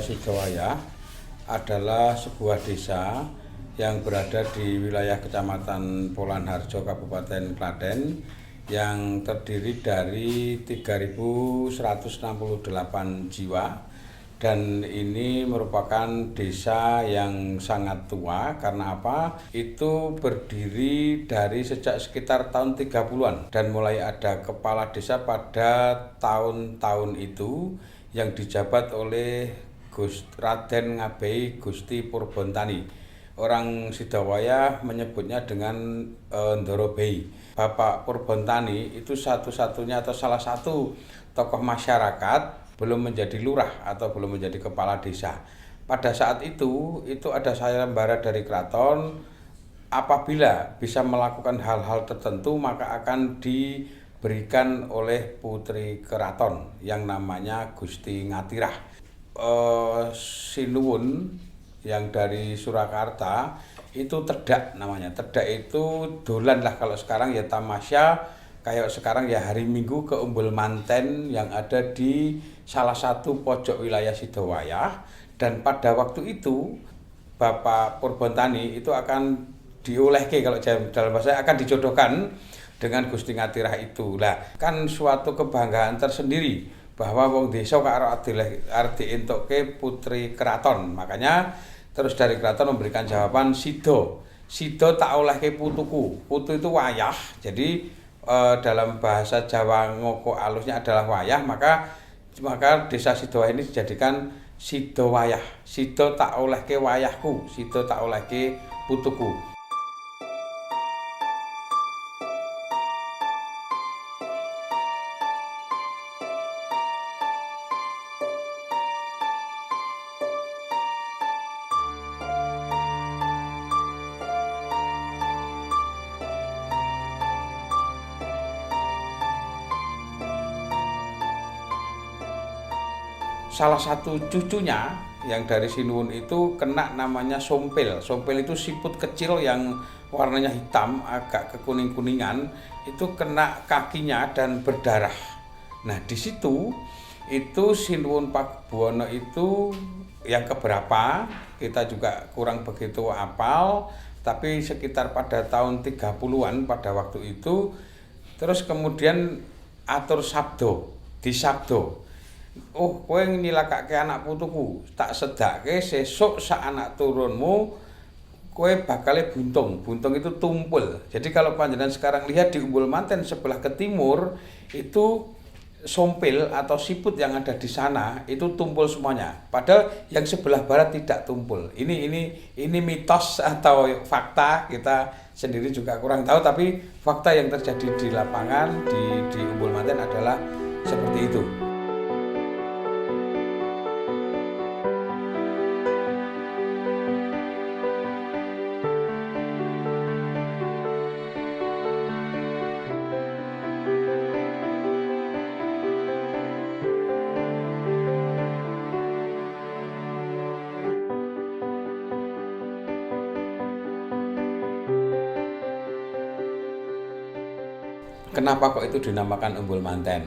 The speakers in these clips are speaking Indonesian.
Sidowayah adalah sebuah desa yang berada di wilayah Kecamatan Polanharjo, Kabupaten Klaten, yang terdiri dari 3.168 jiwa, dan ini merupakan desa yang sangat tua. Karena apa? Itu berdiri dari sejak sekitar tahun 30-an dan mulai ada kepala desa pada tahun-tahun itu yang dijabat oleh Raden Ngabei Gusti Purbontani. Orang Sidowayah menyebutnya dengan Ndoro Bey. Bapak Purbontani itu satu-satunya atau salah satu tokoh masyarakat belum menjadi lurah atau belum menjadi kepala desa. Pada saat itu ada sayembara dari keraton, apabila bisa melakukan hal-hal tertentu maka akan diberikan oleh putri keraton yang namanya Gusti Ngatirah. Sinuwun yang dari Surakarta itu Tedak namanya. Tedak itu dolan lah, kalau sekarang ya tamasya, kayak sekarang ya hari Minggu ke Umbul Manten yang ada di salah satu pojok wilayah Sidowayah. Dan pada waktu itu Bapak Purbontani itu akan diolehke, kalau dalam bahasa akan dijodohkan dengan Gusti Ngatirah itu. Lah kan suatu kebanggaan tersendiri bahwa wong desa karo arep dientukke putri keraton. Makanya terus dari keraton memberikan jawaban Sido tak olehke putuku. Putu itu wayah. Jadi dalam bahasa Jawa ngoko alusnya adalah wayah, maka desa Sidowayah ini dijadikan Sidowayah. Sido tak olehke wayahku, Sido tak olehke putuku. Salah satu cucunya yang dari Sinuwun itu kena namanya Sompil. Sompil itu siput kecil yang warnanya hitam, agak kekuning-kuningan, itu kena kakinya dan berdarah. Nah di situ itu Sinuwun Pakubuwono itu yang keberapa kita juga kurang begitu apal, tapi sekitar pada tahun 30-an pada waktu itu. Terus kemudian atur sabdo, disabdo. Oh, kowe nyilakake anak putuku, tak sedake sesuk sak anak turunmu kowe bakale buntung. Buntung itu tumpul. Jadi kalau panjenengan sekarang lihat di Umbul Manten sebelah ke timur itu sompil atau siput yang ada di sana itu tumpul semuanya. Padahal yang sebelah barat tidak tumpul. Ini mitos atau fakta, kita sendiri juga kurang tahu, tapi fakta yang terjadi di lapangan di Umbul Manten adalah seperti itu. Kenapa kok itu dinamakan Umbul Manten?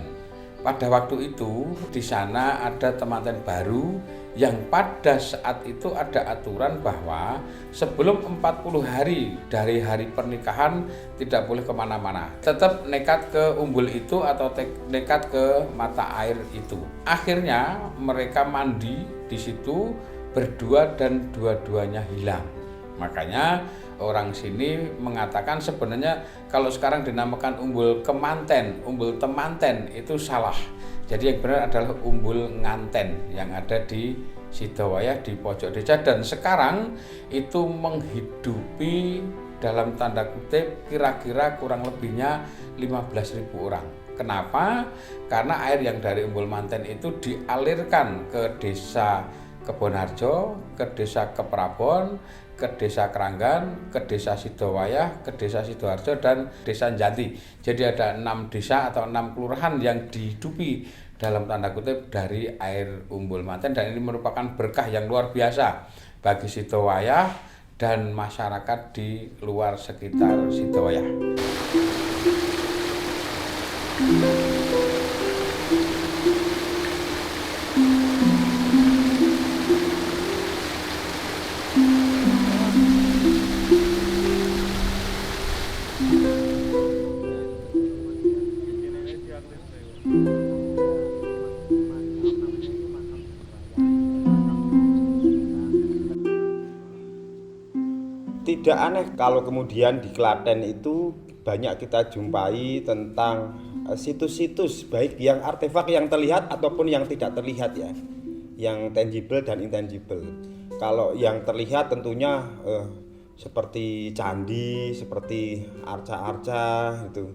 Pada waktu itu di sana ada temanten baru yang pada saat itu ada aturan bahwa sebelum 40 hari dari hari pernikahan tidak boleh kemana-mana. Tetap nekat ke umbul itu atau nekat ke mata air itu. Akhirnya mereka mandi di situ berdua dan dua-duanya hilang. Makanya orang sini mengatakan sebenarnya kalau sekarang dinamakan Umbul Kemanten, Umbul Temanten itu salah. Jadi yang benar adalah Umbul Nganten yang ada di Sidowayah di pojok desa, dan sekarang itu menghidupi dalam tanda kutip kira-kira kurang lebihnya 15.000 orang. Kenapa? Karena air yang dari Umbul Manten itu dialirkan ke desa Kebonharjo, ke desa Keprabon, ke desa Kranggan, ke desa Sidowayah, ke desa Sidoarjo, dan desa Janti. Jadi ada 6 desa atau 6 kelurahan yang dihidupi dalam tanda kutip dari air Umbul Manten, dan ini merupakan berkah yang luar biasa bagi Sidowayah dan masyarakat di luar sekitar Sidowayah. tidak aneh kalau kemudian di Klaten itu banyak kita jumpai tentang situs-situs baik yang artefak yang terlihat ataupun yang tidak terlihat ya, yang tangible dan intangible. Kalau yang terlihat tentunya seperti candi, seperti arca-arca itu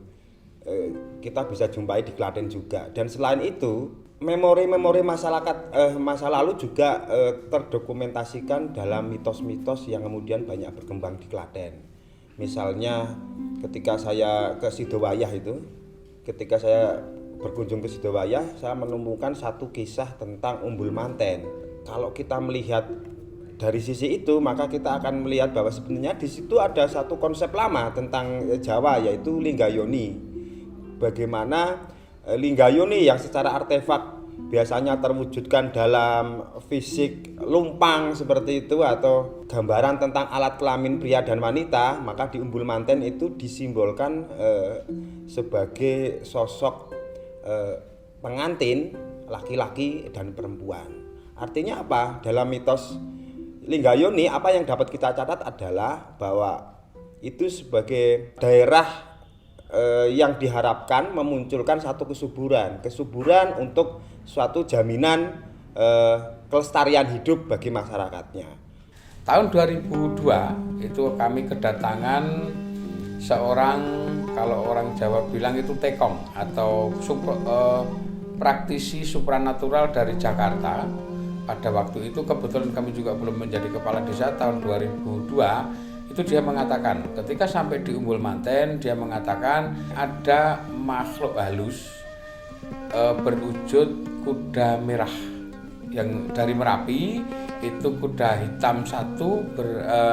kita bisa jumpai di Klaten juga. Dan selain itu memori-memori masyarakat masa lalu juga terdokumentasikan dalam mitos-mitos yang kemudian banyak berkembang di Klaten. Misalnya ketika saya ke Sidowayah itu, ketika saya berkunjung ke Sidowayah, saya menemukan satu kisah tentang Umbul Manten. Kalau kita melihat dari sisi itu, maka kita akan melihat bahwa sebenarnya di situ ada satu konsep lama tentang Jawa, yaitu Linggayoni. Bagaimana Linggayoni yang secara artefak biasanya terwujudkan dalam fisik lumpang seperti itu atau gambaran tentang alat kelamin pria dan wanita, maka di Umbul Manten itu disimbolkan sebagai sosok pengantin laki-laki dan perempuan. Artinya apa? Dalam mitos Linggayoni, apa yang dapat kita catat adalah bahwa itu sebagai daerah yang diharapkan memunculkan satu kesuburan untuk suatu jaminan kelestarian hidup bagi masyarakatnya. Tahun 2002 itu kami kedatangan seorang, kalau orang Jawa bilang itu tekong atau praktisi supranatural dari Jakarta. Pada waktu itu kebetulan kami juga belum menjadi kepala desa tahun 2002. Itu dia mengatakan ketika sampai di Umbul Manten, dia mengatakan ada makhluk halus berwujud kuda merah yang dari Merapi. Itu kuda hitam satu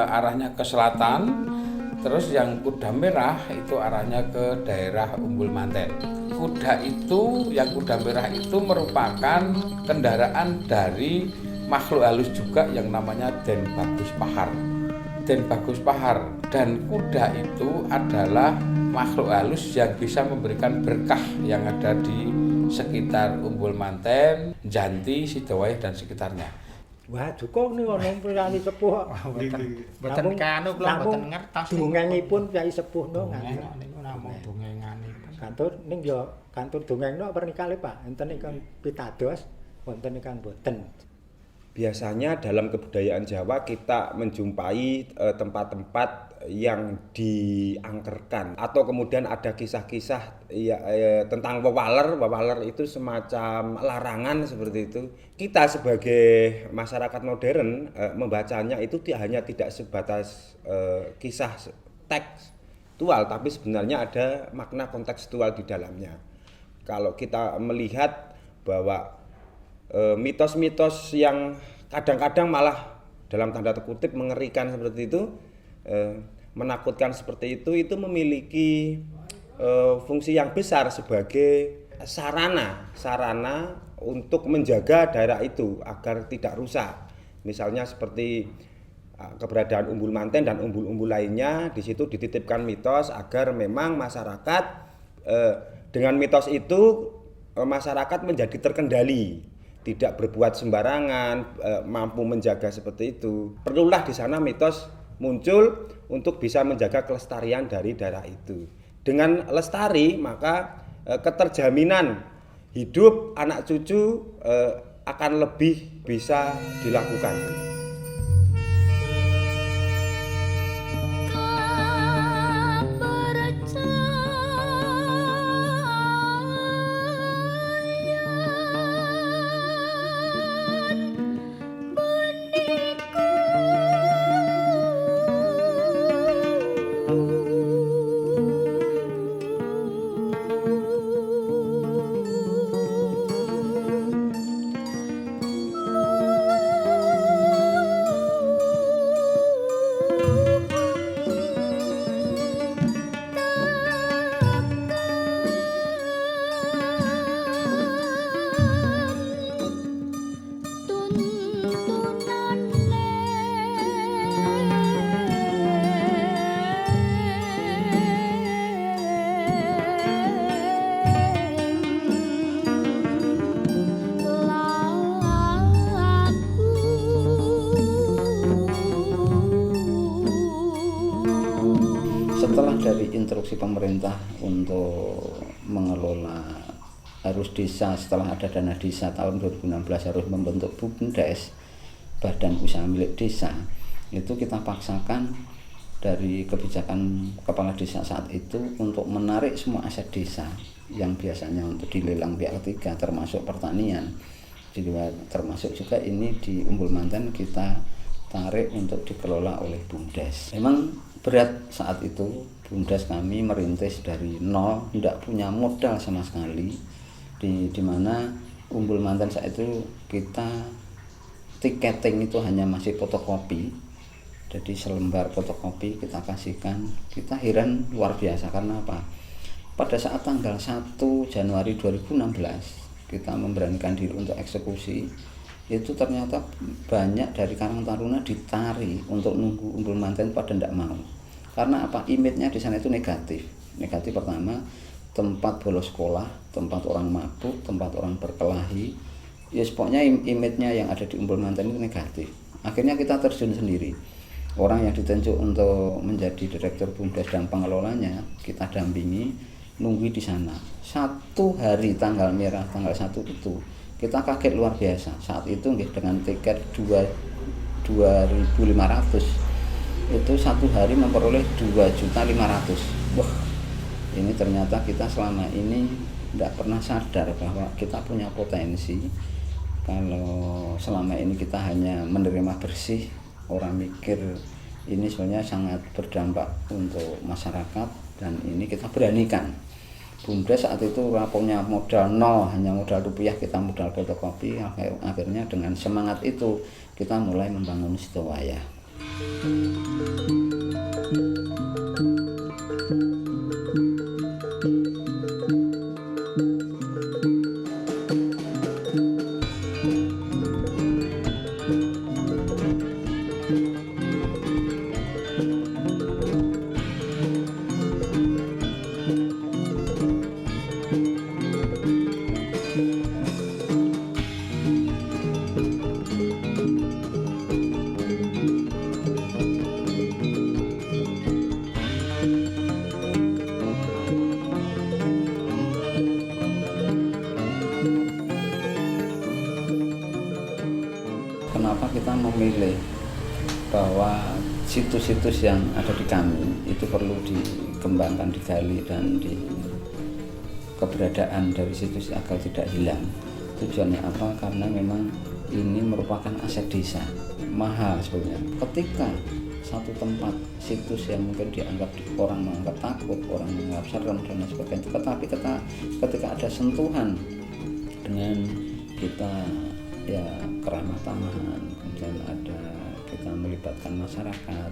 arahnya ke selatan, terus yang kuda merah itu arahnya ke daerah Umbul Manten. Kuda merah itu merupakan kendaraan dari makhluk halus juga yang namanya Den Bagus Pahar. Den Bagus Pahar dan kuda itu adalah makhluk halus yang bisa memberikan berkah yang ada di sekitar Umbul Manten, Janti, Sidowayah dan sekitarnya. Wah, cukup nih ono pirani sepuh. Mboten kanu kula mboten ngertos. Dongengipun Kyai Sepuh no niku namung dongenganipun. Kantur dongengno pernikale Pak. Enten ingkang pitados, wonten ingkang boten. Biasanya dalam kebudayaan Jawa kita menjumpai tempat-tempat yang diangkerkan atau kemudian ada kisah-kisah tentang wewaler. Wewaler itu semacam larangan seperti itu. Kita sebagai masyarakat modern membacanya itu hanya tidak sebatas kisah tekstual, tapi sebenarnya ada makna kontekstual di dalamnya. Kalau kita melihat bahwa mitos-mitos yang kadang-kadang malah dalam tanda kutip mengerikan seperti itu, menakutkan seperti itu memiliki fungsi yang besar sebagai sarana untuk menjaga daerah itu agar tidak rusak. Misalnya seperti keberadaan Umbul Manten dan umbul-umbul lainnya, di situ dititipkan mitos agar memang masyarakat dengan mitos itu masyarakat menjadi terkendali, tidak berbuat sembarangan, mampu menjaga seperti itu. Perlulah di sana mitos muncul untuk bisa menjaga kelestarian dari daerah itu. Dengan lestari maka keterjaminan hidup anak cucu akan lebih bisa dilakukan. setelah dari instruksi pemerintah untuk mengelola harus desa, setelah ada dana desa tahun 2016 harus membentuk BUMDes, badan usaha milik desa, itu kita paksakan dari kebijakan kepala desa saat itu untuk menarik semua aset desa yang biasanya untuk dilelang pihak ketiga, termasuk pertanian, termasuk juga ini di Umbul Manten kita tarik untuk dikelola oleh BUMDes. Memang berat saat itu, BUMDes kami merintis dari nol, tidak punya modal sama sekali, di mana Umbul Manten saat itu kita tiketing itu hanya masih fotokopi. Jadi selembar fotokopi kita kasihkan, kita heran luar biasa karena apa? Pada saat tanggal 1 Januari 2016 kita memberanikan diri untuk eksekusi, itu ternyata banyak dari Karang Taruna ditarik untuk nunggu Umbul Manten pada tidak mau. Karena apa? Image-nya di sana itu negatif. Negatif pertama, tempat bolos sekolah, tempat orang mabuk, tempat orang berkelahi. Ya pokoknya image-nya yang ada di Umbul Manten itu negatif. Akhirnya kita terjun sendiri. Orang yang ditunjuk untuk menjadi direktur BUMDes dan pengelolanya kita dampingi, nunggu di sana. 1 hari tanggal merah tanggal 1 itu kita kaget luar biasa. Saat itu dengan tiket 2.500 itu 1 hari memperoleh 2.500.000. Wah, ini ternyata kita selama ini tidak pernah sadar bahwa kita punya potensi. Kalau selama ini kita hanya menerima bersih, orang mikir ini sebenarnya sangat berdampak untuk masyarakat, dan ini kita beranikan. BUMDes saat itu punya modal nol, hanya modal rupiah, kita modal fotokopi. Akhirnya dengan semangat itu kita mulai membangun Sidowaya. Kenapa kita memilih bahwa situs-situs yang ada di kami itu perlu dikembangkan, digali, dan keberadaan dari situs agar tidak hilang. Tujuannya apa? Karena memang ini merupakan aset desa, mahal sebenarnya. Ketika satu tempat situs yang mungkin dianggap orang menganggap takut, orang menganggap serem dan lain sebagainya, tetapi ketika ada sentuhan dengan kita ya keramah tamahan, kemudian ada kita melibatkan masyarakat,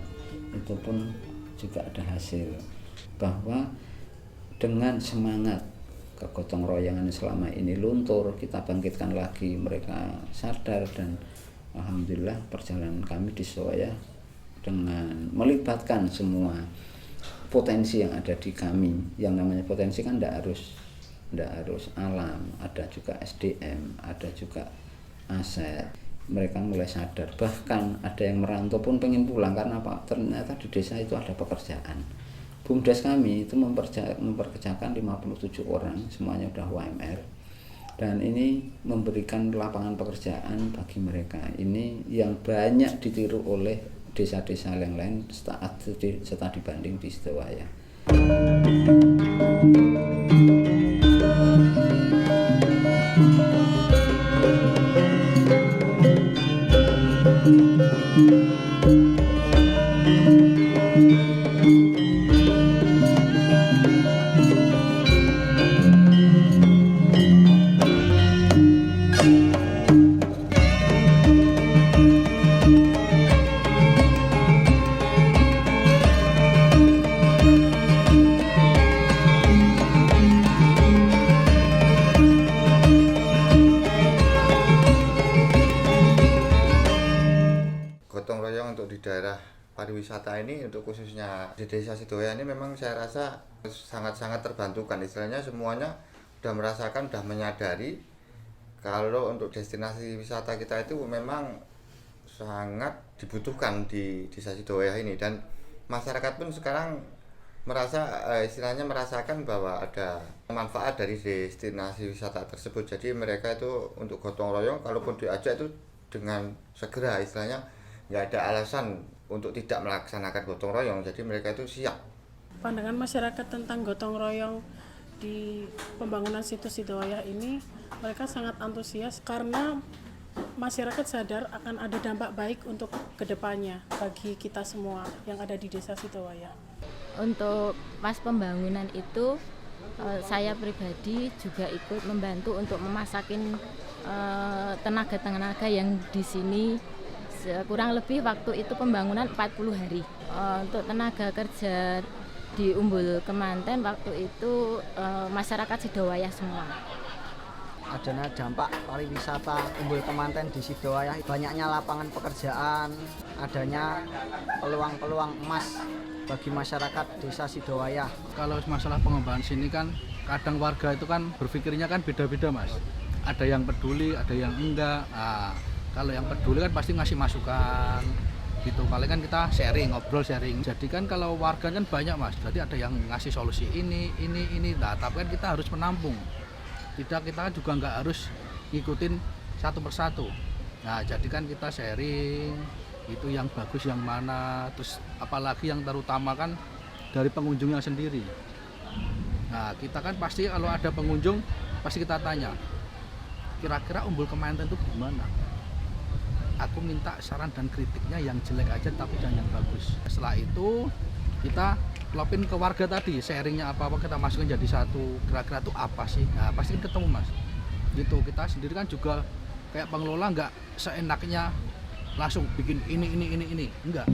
itu pun juga ada hasil. Bahwa dengan semangat kegotong royongan selama ini luntur, kita bangkitkan lagi, mereka sadar, dan alhamdulillah perjalanan kami di Sidowaya dengan melibatkan semua potensi yang ada di kami. Yang namanya potensi kan tidak harus alam, ada juga SDM, ada juga aset. Mereka mulai sadar, bahkan ada yang merantau pun pengen pulang karena apa? Ternyata di desa itu ada pekerjaan. BUMDes kami itu memperkerjakan 57 orang, semuanya udah UMR, dan ini memberikan lapangan pekerjaan bagi mereka. Ini yang banyak ditiru oleh desa-desa yang lain setelah dibanding di Sidowaya. Gotong royong untuk di daerah pariwisata ini, untuk khususnya di desa Sidowaya ini, memang saya rasa sangat-sangat terbantukan. Istilahnya semuanya sudah merasakan, sudah menyadari kalau untuk destinasi wisata kita itu memang sangat dibutuhkan di desa Sidowaya ini, dan masyarakat pun sekarang istilahnya merasakan bahwa ada manfaat dari destinasi wisata tersebut. Jadi mereka itu untuk gotong royong, kalaupun diajak itu dengan segera, istilahnya nggak ada alasan untuk tidak melaksanakan gotong royong. Jadi mereka itu siap. Pandangan masyarakat tentang gotong royong di pembangunan situs Sidowayah ini, mereka sangat antusias karena masyarakat sadar akan ada dampak baik untuk kedepannya bagi kita semua yang ada di desa Sidowayah. Untuk pas pembangunan itu saya pribadi juga ikut membantu untuk memasakin tenaga-tenaga yang di sini. Kurang lebih waktu itu pembangunan 40 hari. Untuk tenaga kerja di Umbul Kemanten waktu itu masyarakat Sidowayah semua. Adanya dampak pariwisata Umbul Kemanten di Sidowayah, banyaknya lapangan pekerjaan, adanya peluang-peluang emas bagi masyarakat desa Sidowayah. Kalau masalah pengembangan sini kan kadang warga itu kan berpikirnya kan beda-beda Mas. Ada yang peduli, ada yang enggak. Nah, kalau yang peduli kan pasti ngasih masukan gitu. Paling kan kita sharing, ngobrol sharing. Jadi kan kalau warga kan banyak Mas. Jadi ada yang ngasih solusi ini. Nah, tapi kan kita harus menampung. Tidak, kita juga nggak harus ngikutin satu persatu. Nah, jadi kan kita sharing itu yang bagus yang mana, terus apalagi yang terutama kan dari pengunjungnya sendiri. Nah, kita kan pasti kalau ada pengunjung pasti kita tanya, kira-kira Umbul Kemanten itu gimana? Aku minta saran dan kritiknya yang jelek aja tapi jangan yang bagus. Setelah itu kita klopin ke warga tadi, sharingnya apa-apa kita masukin jadi satu, kira-kira itu apa sih? Nah, pasti ketemu Mas. Gitu, kita sendiri kan juga kayak pengelola nggak seenaknya langsung bikin ini, enggak.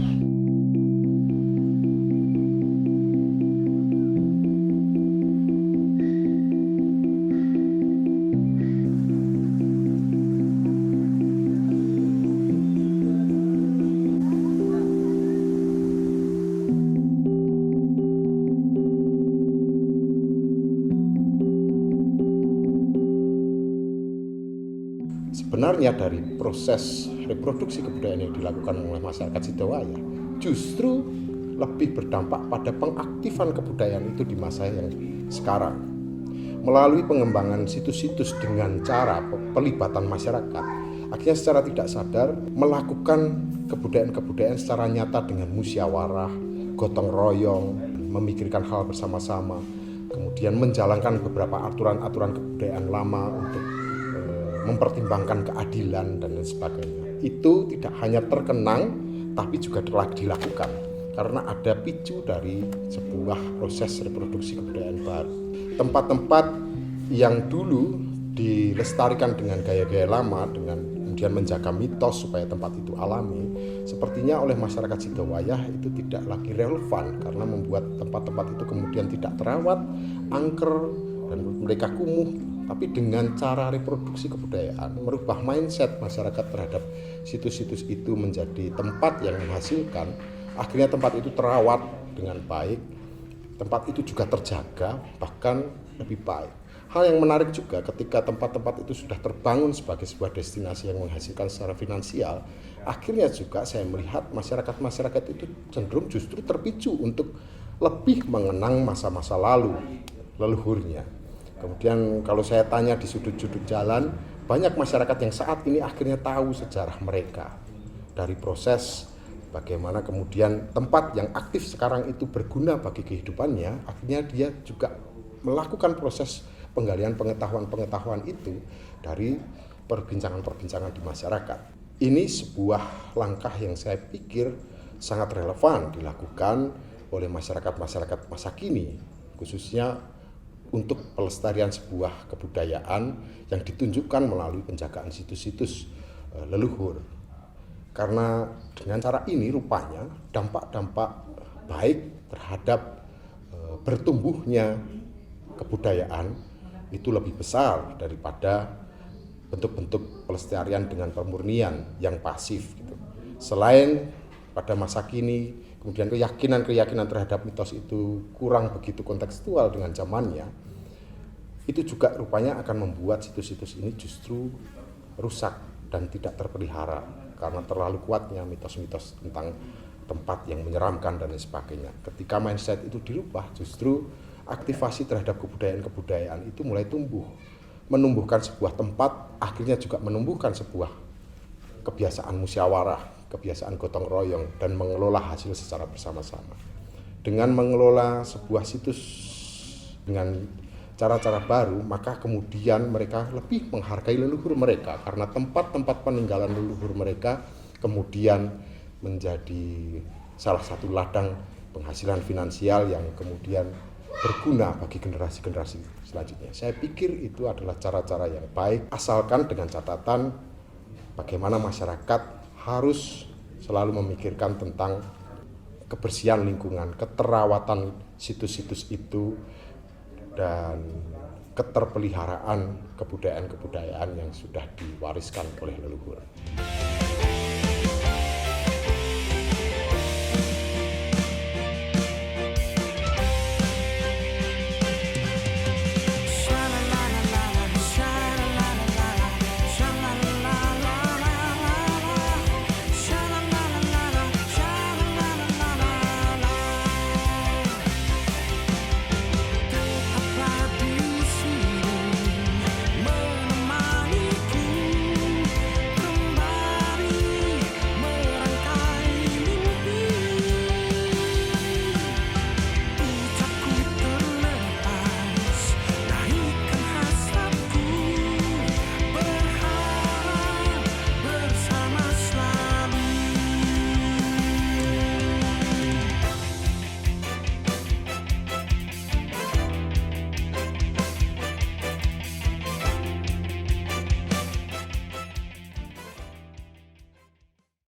Sebenarnya dari proses reproduksi kebudayaan yang dilakukan oleh masyarakat Sidowayah justru lebih berdampak pada pengaktifan kebudayaan itu di masa yang sekarang. Melalui pengembangan situs-situs dengan cara pelibatan masyarakat, akhirnya secara tidak sadar melakukan kebudayaan-kebudayaan secara nyata dengan musyawarah, gotong royong, memikirkan hal bersama-sama, kemudian menjalankan beberapa aturan-aturan kebudayaan lama untuk mempertimbangkan keadilan dan lain sebagainya. Itu tidak hanya terkenang tapi juga telah dilakukan karena ada picu dari sebuah proses reproduksi kebudayaan baru. Tempat-tempat yang dulu dilestarikan dengan gaya-gaya lama dengan kemudian menjaga mitos supaya tempat itu alami, sepertinya oleh masyarakat Sidowayah itu tidak lagi relevan karena membuat tempat-tempat itu kemudian tidak terawat, angker dan mereka kumuh. Tapi dengan cara reproduksi kebudayaan, merubah mindset masyarakat terhadap situs-situs itu menjadi tempat yang menghasilkan, akhirnya tempat itu terawat dengan baik, tempat itu juga terjaga, bahkan lebih baik. Hal yang menarik juga ketika tempat-tempat itu sudah terbangun sebagai sebuah destinasi yang menghasilkan secara finansial, akhirnya juga saya melihat masyarakat-masyarakat itu cenderung justru terpicu untuk lebih mengenang masa-masa lalu, leluhurnya. Kemudian kalau saya tanya di sudut-sudut jalan, banyak masyarakat yang saat ini akhirnya tahu sejarah mereka. Dari proses bagaimana kemudian tempat yang aktif sekarang itu berguna bagi kehidupannya, akhirnya dia juga melakukan proses penggalian pengetahuan-pengetahuan itu dari perbincangan-perbincangan di masyarakat. Ini sebuah langkah yang saya pikir sangat relevan dilakukan oleh masyarakat-masyarakat masa kini, khususnya untuk pelestarian sebuah kebudayaan yang ditunjukkan melalui penjagaan situs-situs leluhur. Karena dengan cara ini rupanya dampak-dampak baik terhadap bertumbuhnya kebudayaan itu lebih besar daripada bentuk-bentuk pelestarian dengan pemurnian yang pasif gitu. Selain pada masa kini kemudian keyakinan terhadap mitos itu kurang begitu kontekstual dengan zamannya, itu juga rupanya akan membuat situs-situs ini justru rusak dan tidak terpelihara karena terlalu kuatnya mitos-mitos tentang tempat yang menyeramkan dan lain sebagainya. Ketika mindset itu dirubah, justru aktivasi terhadap kebudayaan-kebudayaan itu mulai tumbuh, menumbuhkan sebuah tempat, akhirnya juga menumbuhkan sebuah kebiasaan musyawarah, kebiasaan gotong royong, dan mengelola hasil secara bersama-sama. Dengan mengelola sebuah situs dengan cara-cara baru, maka kemudian mereka lebih menghargai leluhur mereka, karena tempat-tempat peninggalan leluhur mereka kemudian menjadi salah satu ladang penghasilan finansial yang kemudian berguna bagi generasi-generasi selanjutnya. Saya pikir itu adalah cara-cara yang baik, asalkan dengan catatan bagaimana masyarakat harus selalu memikirkan tentang kebersihan lingkungan, keterawatan situs-situs itu, dan keterpeliharaan kebudayaan-kebudayaan yang sudah diwariskan oleh leluhur.